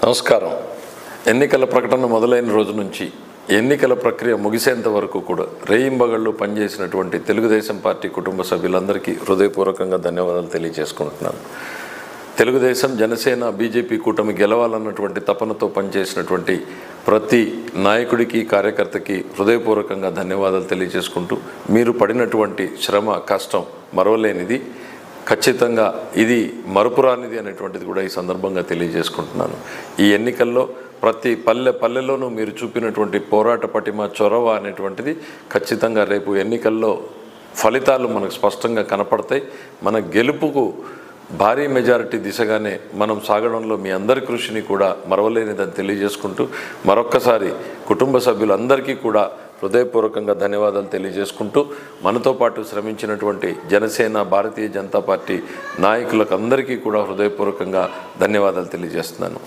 నమస్కారం. ఎన్నికల ప్రకటన మొదలైన రోజు నుంచి ఎన్నికల ప్రక్రియ ముగిసేంత వరకు కూడా రేయింబగళ్ళు పనిచేసినటువంటి తెలుగుదేశం పార్టీ కుటుంబ సభ్యులందరికీ హృదయపూర్వకంగా ధన్యవాదాలు తెలియజేసుకుంటున్నాను. తెలుగుదేశం, జనసేన, బీజేపీ కూటమి గెలవాలన్నటువంటి తపనతో పనిచేసినటువంటి ప్రతి నాయకుడికి, కార్యకర్తకి హృదయపూర్వకంగా ధన్యవాదాలు తెలియజేసుకుంటూ, మీరు పడినటువంటి శ్రమ, కష్టం మరవలేనిది, ఖచ్చితంగా ఇది మరుపురానిది అనేటువంటిది కూడా ఈ సందర్భంగా తెలియజేసుకుంటున్నాను. ఈ ఎన్నికల్లో ప్రతి పల్లెలోనూ మీరు చూపినటువంటి పోరాట పటిమ, చొరవ అనేటువంటిది ఖచ్చితంగా రేపు ఎన్నికల్లో ఫలితాలు మనకు స్పష్టంగా కనపడతాయి. మన గెలుపుకు భారీ మెజారిటీ దిశగానే మనం సాగడంలో మీ అందరి కృషిని కూడా మరవలేనిదని తెలియజేసుకుంటూ, మరొక్కసారి కుటుంబ సభ్యులందరికీ కూడా హృదయపూర్వకంగా ధన్యవాదాలు తెలియజేసుకుంటూ, మనతో పాటు శ్రమించినటువంటి జనసేన, భారతీయ జనతా పార్టీ నాయకులకు అందరికీ కూడా హృదయపూర్వకంగా ధన్యవాదాలు తెలియజేస్తున్నాను.